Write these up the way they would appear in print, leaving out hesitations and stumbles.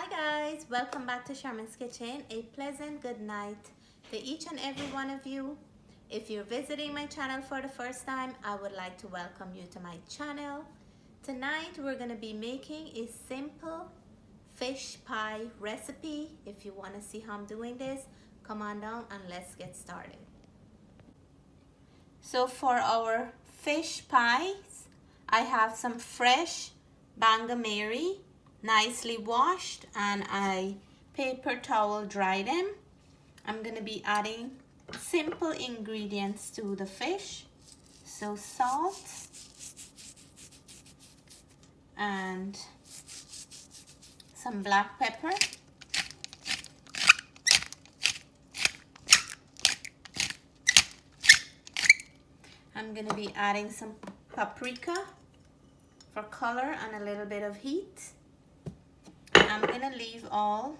Hi guys, welcome back to Sharman's Kitchen. A pleasant good night to each and every one of you. If you're visiting my channel for the first time, I would like to welcome you to my channel. Tonight we're going to be making a simple fish pie recipe. If you want to see how I'm doing this, come on down and let's get started. So for our fish pies, I have some fresh bangamary, nicely washed, and I paper towel dry them. I'm going to be adding simple ingredients to the fish. So salt and some black pepper. I'm going to be adding some paprika for color and a little bit of heat. I'm going to leave all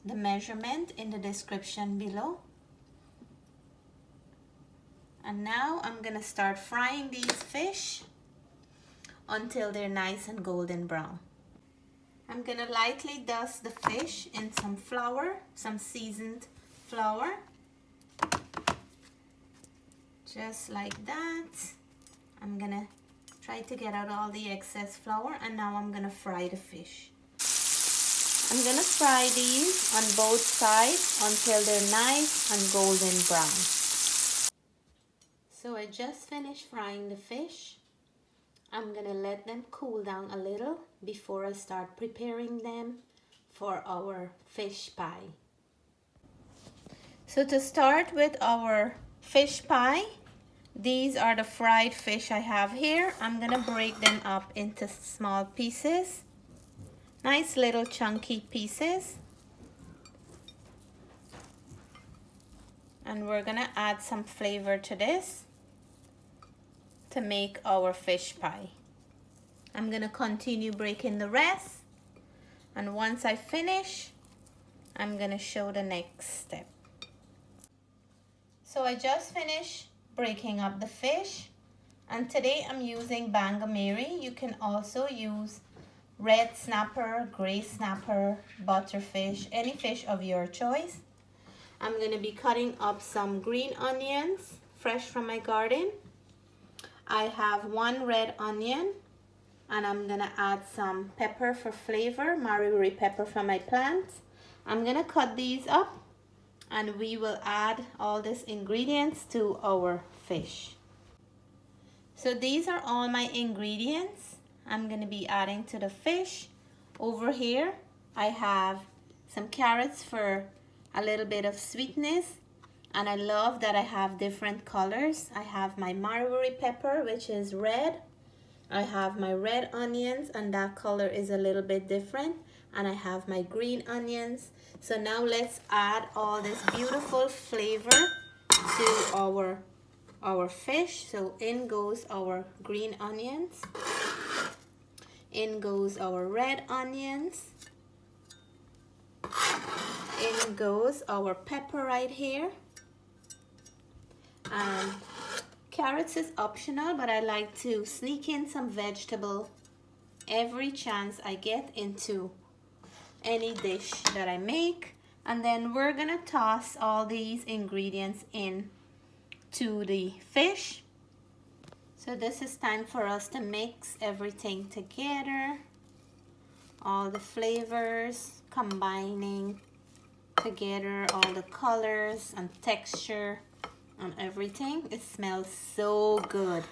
the measurement in the description below. And now I'm going to start frying these fish until they're nice and golden brown. I'm going to lightly dust the fish in some flour, some seasoned flour. Just like that. I'm going to try to get out all the excess flour, and now I'm going to fry the fish. I'm going to fry these on both sides until they're nice and golden brown. So I just finished frying the fish. I'm going to let them cool down a little before I start preparing them for our fish pie. So to start with our fish pie, these are the fried fish I have here. I'm going to break them up into small pieces. Nice little chunky pieces. And we're gonna add some flavor to this to make our fish pie. I'm gonna continue breaking the rest, and once I finish, I'm gonna show the next step. So I just finished breaking up the fish, and today I'm using bangamary. You can also use red snapper, gray snapper, butterfish, any fish of your choice. I'm going to be cutting up some green onions, fresh from my garden. I have one red onion, and I'm going to add some pepper for flavor, wirrie pepper from my plants. I'm going to cut these up, and we will add all these ingredients to our fish. So these are all my ingredients I'm going to be adding to the fish. Over here I have some carrots for a little bit of sweetness, and I love that I have different colors. I have my wirrie pepper, which is red. I have my red onions, and that color is a little bit different, and I have my green onions. So now let's add all this beautiful flavor to our fish. So in goes our green onions. In goes our red onions. In goes our pepper right here. And carrots is optional, but I like to sneak in some vegetable every chance I get into any dish that I make. And then we're gonna toss all these ingredients in to the fish. So this is time for us to mix everything together. All the flavors combining together, all the colors and texture and everything. It smells so good.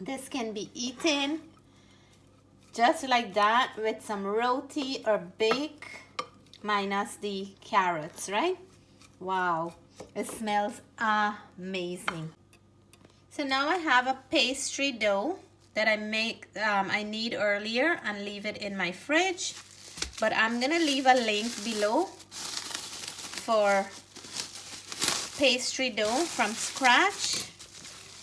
This can be eaten just like that with some roti or bake, minus the carrots, right? Wow, it smells amazing. So now I have a pastry dough that I knead earlier and leave it in my fridge. But I'm gonna leave a link below for pastry dough from scratch.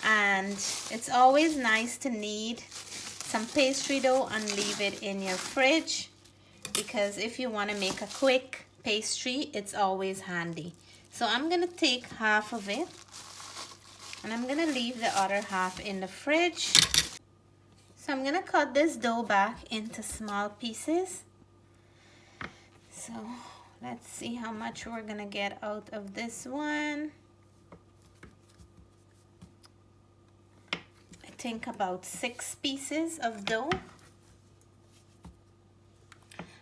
And it's always nice to knead some pastry dough and leave it in your fridge, because if you want to make a quick pastry, it's always handy. So I'm gonna take half of it, and I'm gonna leave the other half in the fridge. So I'm gonna cut this dough back into small pieces. So let's see how much we're gonna get out of this one. I think about 6 pieces of dough.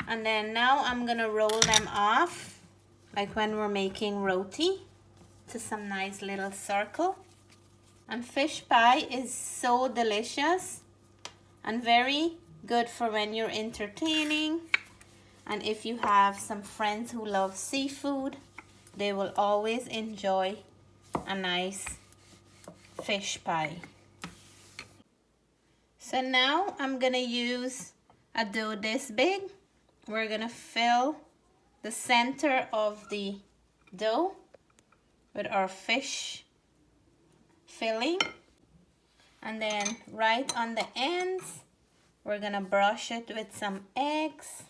And then now I'm gonna roll them off, like when we're making roti, to some nice little circle. And fish pie is so delicious and very good for when you're entertaining. And if you have some friends who love seafood, they will always enjoy a nice fish pie. So now I'm gonna use a dough this big. We're gonna fill the center of the dough with our fish filling, and then right on the ends we're gonna brush it with some eggs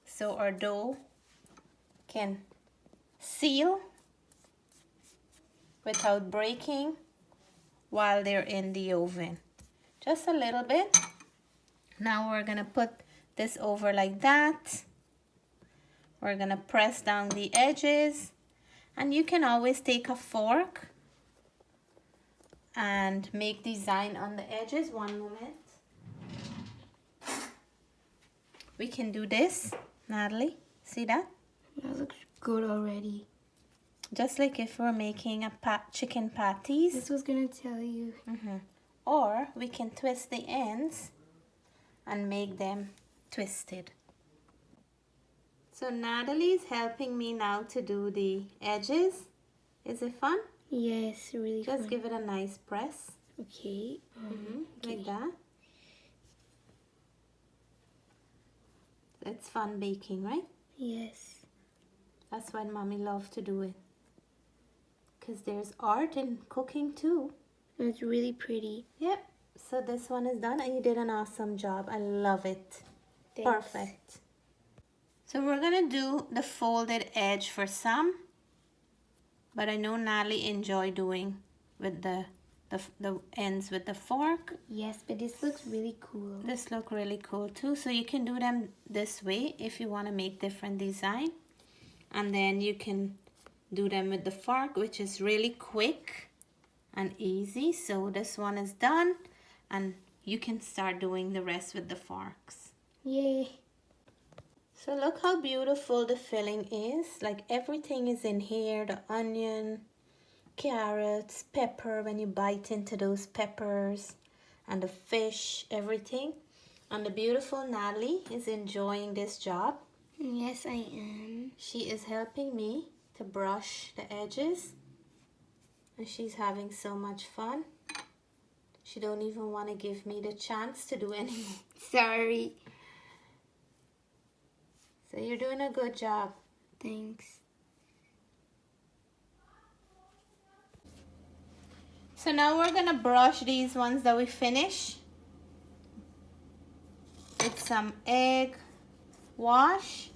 so our dough can seal without breaking while they're in the oven. Just a little bit. Now we're gonna put this over like that. We're gonna press down the edges, and you can always take a fork and make design on the edges. One moment. We can do this, Natalie. See that? That looks good already. Just like if we're making a chicken patties. This was gonna tell you. Or we can twist the ends and make them twisted. So Natalie's helping me now to do the edges. Is it fun? Yes, really Just fun. give it a nice press. Okay. Like that. It's fun baking, right? Yes. That's why Mommy loves to do it. Because there's art in cooking too. It's really pretty. Yep. So this one is done and you did an awesome job. I love it. Thanks. Perfect. So we're going to do the folded edge for some. But I know Natalie enjoy doing with the ends with the fork. Yes, but this looks really cool. This look really cool too. So you can do them this way if you want to make different design. And then you can do them with the fork, which is really quick and easy. So this one is done and you can start doing the rest with the forks. Yay. So look how beautiful the filling is. Like everything is in here. The onion, carrots, pepper, when you bite into those peppers, and the fish, everything. And the beautiful Natalie is enjoying this job. Yes, I am. She is helping me to brush the edges. And she's having so much fun. She don't even want to give me the chance to do anything. Sorry. So you're doing a good job. Thanks. So now we're gonna brush these ones that we finish with some egg wash,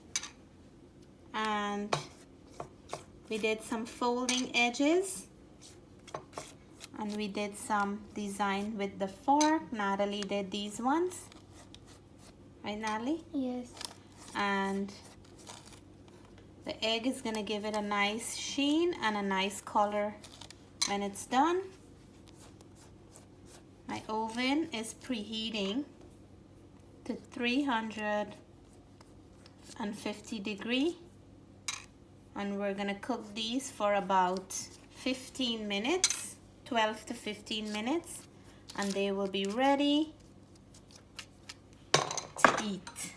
and we did some folding edges, and we did some design with the fork. Natalie did these ones, right, Natalie? Yes. And the egg is gonna give it a nice sheen and a nice color when it's done. My oven is preheating to 350 degrees, and we're gonna cook these for about 15 minutes, 12 to 15 minutes, and they will be ready to eat.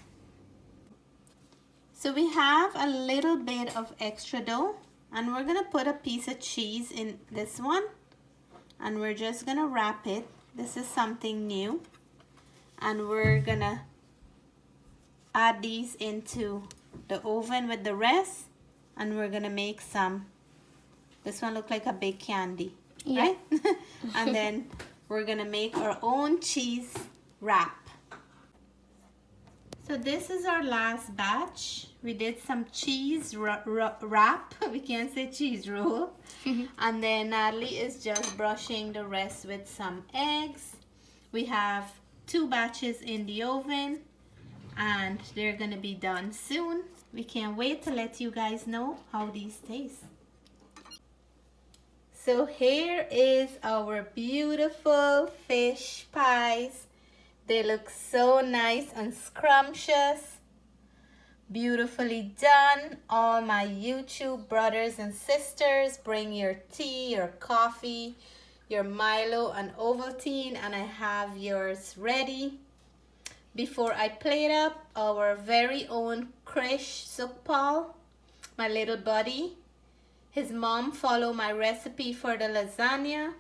So we have a little bit of extra dough, and we're gonna put a piece of cheese in this one, and we're just gonna wrap it. This is something new, and we're gonna add these into the oven with the rest, and we're gonna make some. This one look like a big candy, right? And then we're gonna make our own cheese wrap. So this is our last batch. We did some cheese wrap. We can't say cheese roll. And then Natalie is just brushing the rest with some eggs. We have 2 batches in the oven. and they're gonna be done soon. We can't wait to let you guys know how these taste. So here is our beautiful fish pies. They look so nice and scrumptious. Beautifully done. All my YouTube brothers and sisters, bring your tea, your coffee, your Milo and Ovaltine, and I have yours ready. Before I plate up, our very own Krish Sukpal, my little buddy. His mom followed my recipe for the lasagna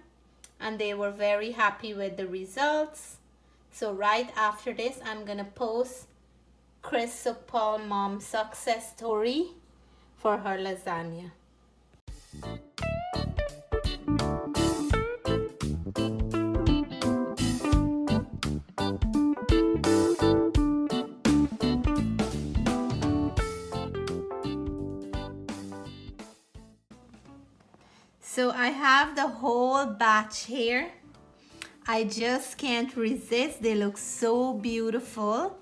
and they were very happy with the results. So right after this, I'm gonna post Chris Sukpal mom's success story for her lasagna. So I have the whole batch here. I just can't resist. They look so beautiful.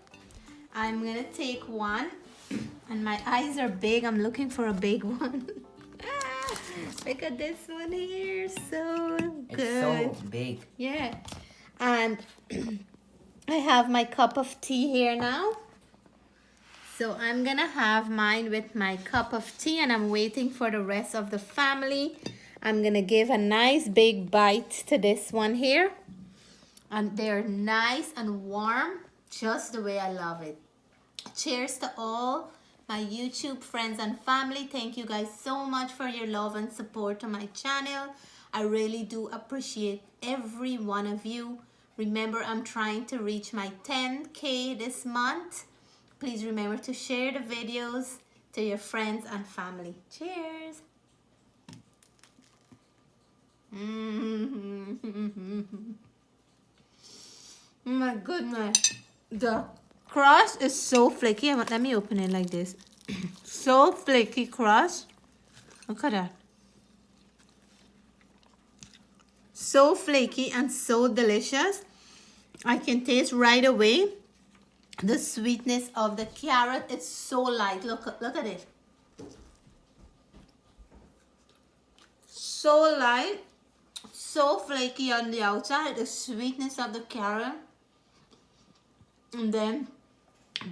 I'm gonna take one, and my eyes are big. I'm looking for a big one. Look at this one here, so good. It's so big. Yeah, and I have my cup of tea here now. So I'm gonna have mine with my cup of tea, and I'm waiting for the rest of the family. I'm gonna give a nice big bite to this one here. And they're nice and warm, just the way I love it. Cheers to all my YouTube friends and family. Thank you guys so much for your love and support on my channel. I really do appreciate every one of you. Remember, I'm trying to reach my 10K this month. Please remember to share the videos to your friends and family. Cheers. Oh my goodness, the crust is so flaky. Let me open it like this. So flaky crust. Look at that. So flaky and so delicious. I can taste right away the sweetness of the carrot. It's so light. Look at it. So light, so flaky on the outside. The sweetness of the carrot. And then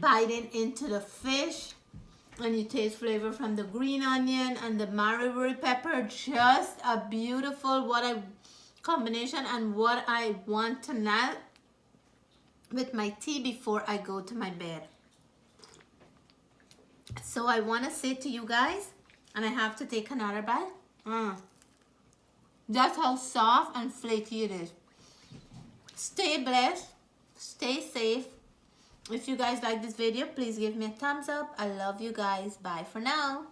biting into the fish, and you taste flavor from the green onion and the maribori pepper. Just a beautiful combination, and what I want tonight with my tea before I go to my bed. So I want to say to you guys, and I have to take another bite. That's how soft and flaky it is. Stay blessed, stay safe. If you guys like this video, please give me a thumbs up. I love you guys. Bye for now.